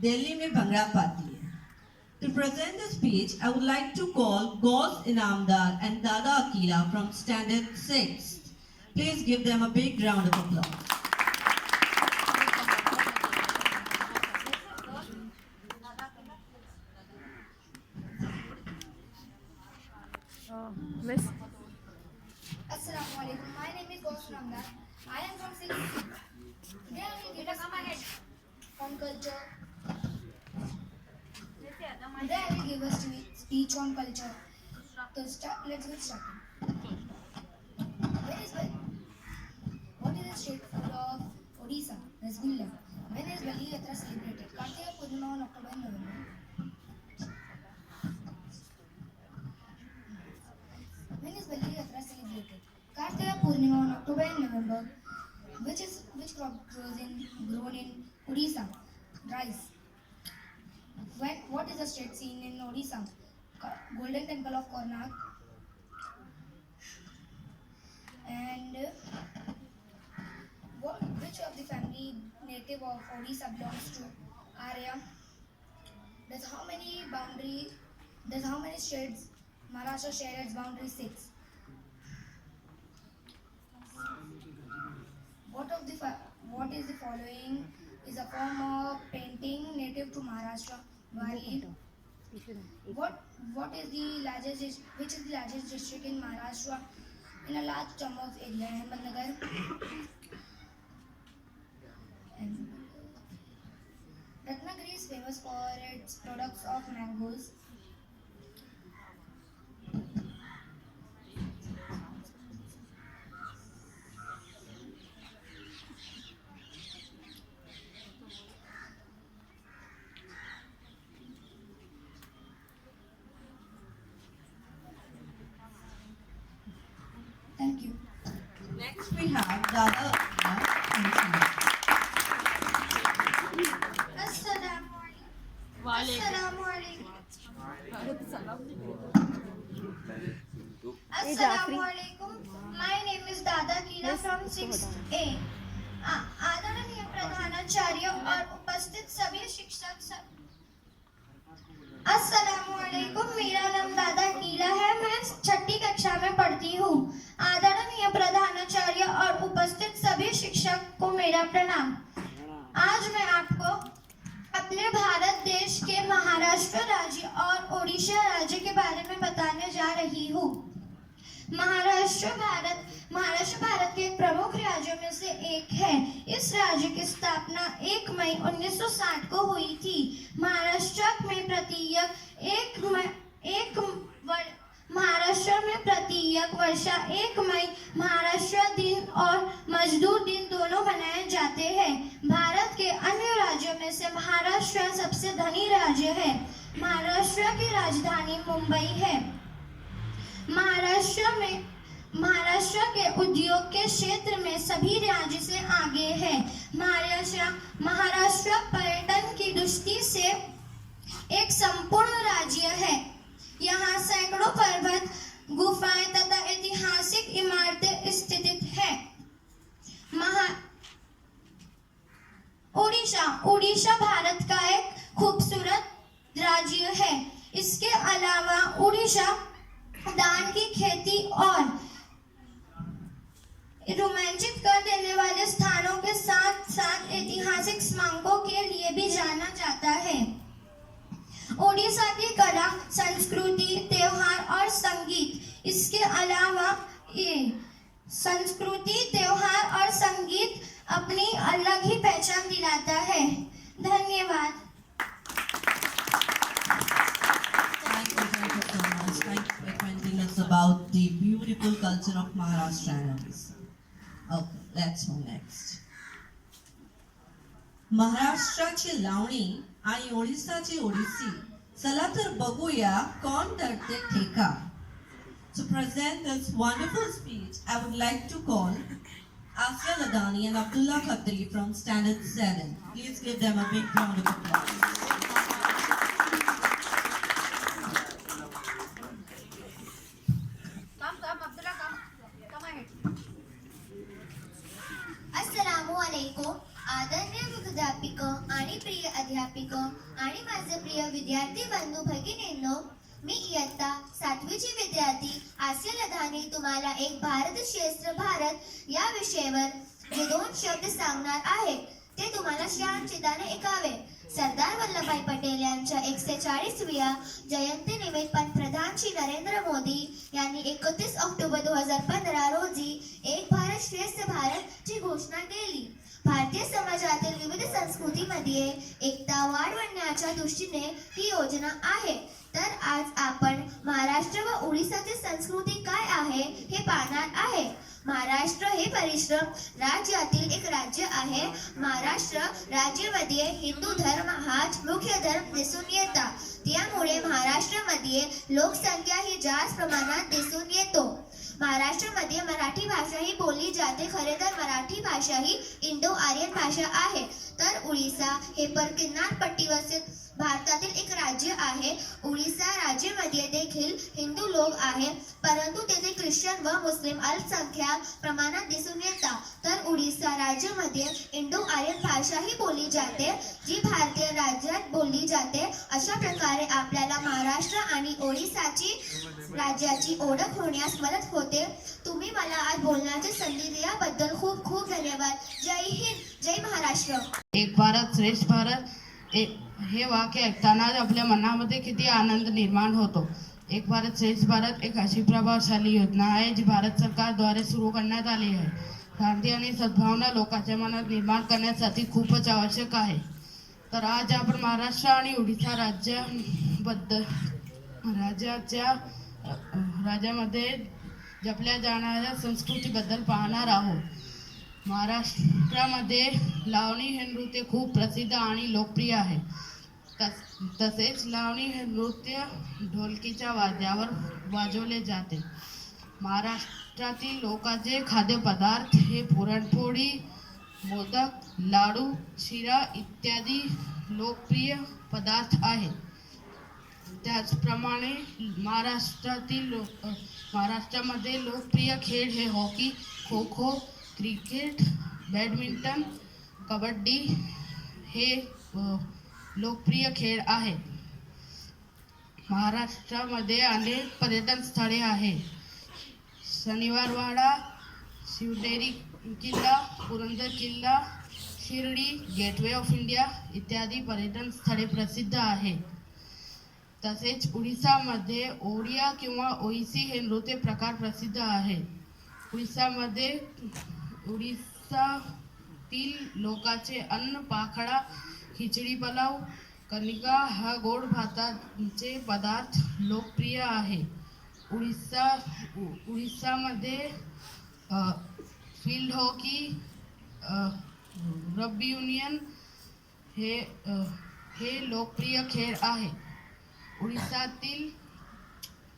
दिल्ली में भंगड़ा पाती है. To present the speech, I would like to call Ghaus Inamdar and Dada Akila from Standard 6. Please give them a big round of applause. Miss. Assalamu alaikum. My name is Ghaus Namdar. I am from 6. Today I will give a speech on culture. Today I will give a speech on culture. So let's get started. What is the state food of Odisha? Rasgulla. When is Bali Yatra celebrated? Kartika Purnima on October and November. When is Bali Yatra celebrated? Kartika Purnima on October and November. Which crop grown in Odisha? Rice. What is the state seen in Odisha? Golden Temple of Karnak. And which of the family native of Odisha belongs to Arya? Does how many states Maharashtra share its boundary? 6. What is the following is a form of painting native to Maharashtra? Wali. Which is the largest district in Maharashtra in a large chunk of area? Ahmednagar. And Ratnagiri is famous for its products of mangoes. Thank you. Next we have Dada Akila from Standard. Assalamualaikum. My name is Dada Kira from 6A. आदरणीय प्रधानाचार्य और उपस्थित सभी शिक्षक अस्सलामुअलैकुम. मेरा नाम दादा कीला है. मैं 6ठी कक्षा में पढ़ती हूँ. आदरणीय प्रधानाचार्य और उपस्थित सभी शिक्षक को मेरा प्रणाम. आज मैं आपको अपने भारत देश के महाराष्ट्र राज्य और ओडिशा राज्य के बारे में बताने जा रही हूँ. महाराष्ट्र भारत के प्रमुख राज्यों में से एक है. इस राज्य की स्थापना 1 मई 1960 को हुई थी. महाराष्ट्र में प्रत्येक वर्षा 1 मई महाराष्ट्र दिन और मजदूर दिन दोनों मनाए जाते हैं. भारत के अन्य राज्यों में से महाराष्ट्र सबसे धनी राज्य है. महाराष्ट्र की राजधानी मुंबई है. महाराष्ट्र के उद्योग के क्षेत्र में सभी राज्य से आगे है. महाराष्ट्र पर्यटन की दृष्टि से एक संपूर्ण राज्य है. यहाँ सैकड़ों पर्वत, गुफाएं तथा ऐतिहासिक इमारतें स्थित हैं. उड़ीसा भारत का एक खूबसूरत राज्य है. इसके अलावा उड़ीसा धान की खेती और रोमांचित कर देने वाले स्थानों के साथ साथ ऐतिहासिक स्मारकों के लिए भी जाना जाता है. ओडिशा की कला, संस्कृति, त्योहार और संगीत. इसके अलावा ये संस्कृति, त्योहार और संगीत अपनी अलग ही पहचान दिलाता है. धन्यवाद. Thank you for acquainting us about the beautiful culture of Maharashtra and Odisha. Okay, let's move next. महाराष्ट्राची लावणी आणि ओडिसाची ओडिसी. चला तर बघूया कोण धरते ठेका. To present this wonderful speech, I would like to call Asya Ladani and Abdullah Khatri from Standard 7. Please give them a big round of applause. अस्सलामुअलैकुम. आदरणीय मुख्याध्यापिका आणि प्रिय प्राध्यापिका आणि माझे प्रिय विद्यार्थी बंधू भगिनींनो, मी इयत्ता 7वीची विद्यार्थी आसिया लधाने तुम्हाला एक भारत श्रेष्ठ भारत या विषयावर जे 2 शब्द सांगणार आहे ते तुम्हाला शांतचित्ताने ऐकावे. सरदार वल्लभभाई पटेल यांच्या 140व्या जयंतीनिमित्त पंतप्रधान श्री नरेंद्र मोदी यांनी 31 ऑक्टोबर 2015 रोजी एक भारत श्रेष्ठ भारत ची घोषणा केली. भारतीय समाजातील विविध संस्कृतीमध्ये एकता वाढवण्याच्या दृष्टीने ही योजना आहे. तर आज आपण महाराष्ट्र व ओडिसाची संस्कृती काय आहे हे पाहणार आहे. महाराष्ट्र हे परिश्रम राज्यातील एक राज्य आहे. महाराष्ट्र राज्यामध्ये हिंदू धर्म हाच मुख्य धर्म दिसून येतात. त्यामुळे महाराष्ट्रामध्ये लोकसंख्या ही जास्त प्रमाणात दिसून येतो. महाराष्ट्रामध्ये मराठी भाषा ही बोलली जाते. खरे तर मराठी भाषा ही इंडो आर्यन भाषा आहे. तर ओडिसा हे किनारपट्टीवर भारतातील एक राज्य आहे. ओडिसा राज्यामध्ये देखील हिंदू लोक आहेत, परंतु तेथे ख्रिश्चन व मुस्लिम अल्पसंख्याक प्रमाणात दिसून येतात. तर ओडिसा राज्यामध्ये इंडो आर्यन भाषा ही बोलली जाते, जी भारतीय राज्यात बोलली जाते. अशा प्रकारे आपल्याला महाराष्ट्र आणि ओडिसाची राज्याची ओळख होण्यास मदत होते. तुम्ही मला आज बोलण्याची संधी दिल्याबद्दल खूप खूप धन्यवाद. जय हिंद, जय महाराष्ट्र. एक भारत श्रेष्ठ भारत हे वाक्य ऐकताना आपल्या मनामध्ये किती आनंद निर्माण होतो. एक भारत श्रेष्ठ भारत एक अशी प्रभावशाली योजना आहे जी भारत सरकारद्वारे सुरू करण्यात आली आहे. शांती आणि सद्भावना लोकांच्या मनात निर्माण करण्यासाठी खूपच आवश्यक आहे. तर आज आपण महाराष्ट्र आणि ओडिशा राज्यामध्ये जपल्या जाणाऱ्या संस्कृतीबद्दल पाहणार आहोत. महाराष्ट्रामध्ये लावणी हे नृत्य खूप प्रसिद्ध आणि लोकप्रिय आहे. तसेच लावणी हे नृत्य ढोलकीच्या वाद्यावर वाजवले जाते. महाराष्ट्रातील लोकांचे खाद्यपदार्थ हे पुरणपोळी, मोदक, लाडू, शिरा इत्यादी लोकप्रिय पदार्थ आहेत. त्याचप्रमाणे महाराष्ट्रामध्ये लोकप्रिय खेळ हे hockey, kho kho, cricket, badminton, kabaddi हे लोकप्रिय खेळ आहेत. महाराष्ट्रामध्ये अनेक पर्यटन स्थळे आहेत. शनिवारवाडा, शिवनेरी किल्ला, पुरंदर किल्ला, शिर्डी, गेटवे ऑफ इंडिया इत्यादी पर्यटन स्थळे प्रसिद्ध आहेत. तसेच ओडिसामध्ये ओडिया किंवा ओडिसी हे नृत्य प्रकार प्रसिद्ध आहेत. ओडिसातील लोकांचे अन्न पाखडा, खिचडी, पलाव, कणिका हा गोड भाताचे पदार्थ लोकप्रिय आहे. ओडिसामध्ये फील्ड हॉकी, रग्बी युनियन हे लोकप्रिय खेळ आहे. ओडिसातील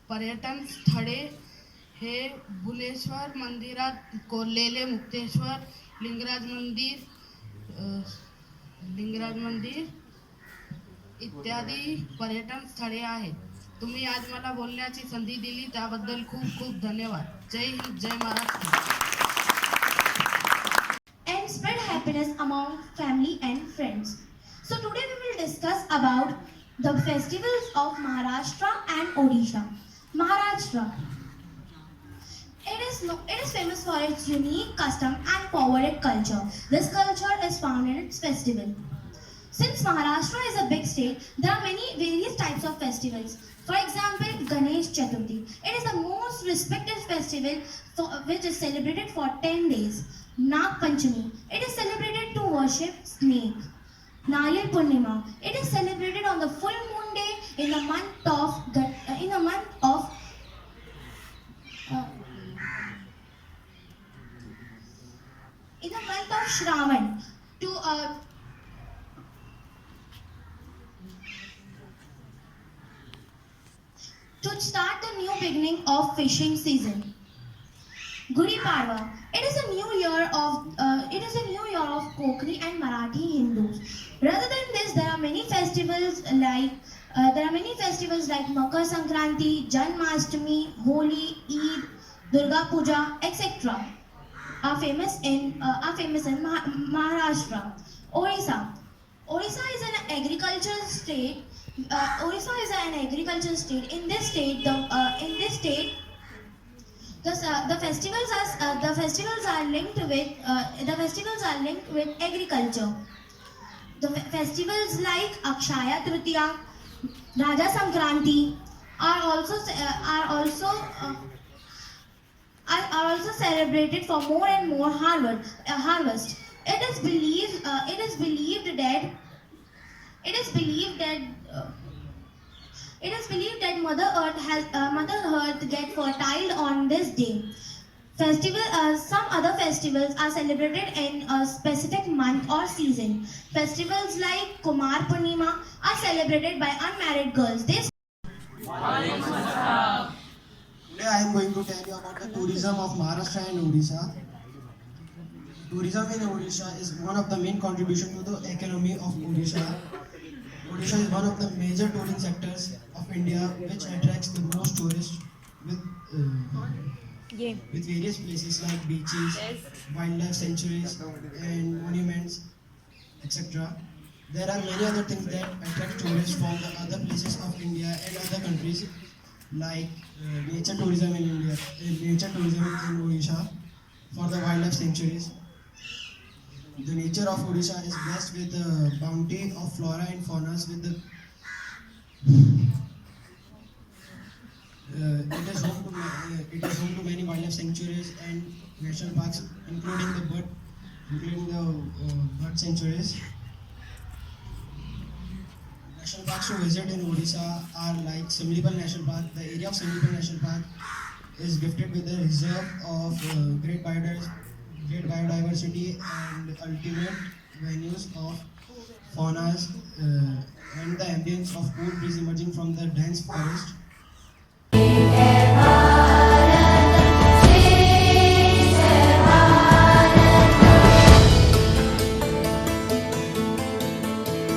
पर्यटन स्थळे हे भुलेश्वर मंदिरात कोरलेले मुक्तेश्वर, लिंगराज मंदिर इत्यादी पर्यटन स्थळे आहेत. तुम्ही आज मला बोलण्याची संधी दिली त्याबद्दल खूप खूप धन्यवाद. जय हिंद, जय Maharashtra. And spread happiness among family and friends. So today we will discuss about the festivals of Maharashtra and Odisha. Maharashtra. It is famous for its unique custom and poetic culture. This culture is found in its festival. Since Maharashtra is a big state, there are many various types of festivals. For example, Ganesh Chaturthi. It is the most respected festival which is celebrated for 10 days. Nag Panchami. It is celebrated to worship snake. Nariyal Purnima. It is celebrated on the full moon day in the month of Shravan to start the new beginning of fishing season. Gudi Padwa. It is a new year of Konkani and Marathi Hindus. Rather than this, there are many festivals like Makar Sankranti, Janmashtami, Holi, Eid, Durga Puja, etc. are famous in Maharashtra. Odisha. Orissa is an agricultural state. Orissa is an agricultural state. The festivals are linked with agriculture. Festivals like Akshaya Tritiya, Raja Sankranti are also celebrated for more and more harvest. It is believed that it is believed that it is believed that Mother Earth get fertile on this day. Some other festivals are celebrated in a specific month or season. Festivals like Kumar Purnima are celebrated by unmarried girls. Today I am going to tell you about the tourism of Maharashtra and Odisha. Tourism in Odisha is one of the main contributions to the economy of Odisha. Odisha is one of the major tourism sectors of India, which attracts the most tourists with various places like beaches, wildlife sanctuaries, and monuments, etc. There are many other things that attract tourists from the other places of India and other countries, like nature tourism in India, nature tourism in Odisha for the wildlife sanctuaries. The nature of Odisha is blessed with the bounty of flora and fauna. It is home to many wildlife sanctuaries and national parks, including the bird sanctuaries. National parks to visit in Odisha are like Simlipal National Park. The area of Simlipal National Park is gifted with a reserve of great biodiversity and ultimate venues of faunas and the ambience of cool breeze emerging from the dense forest.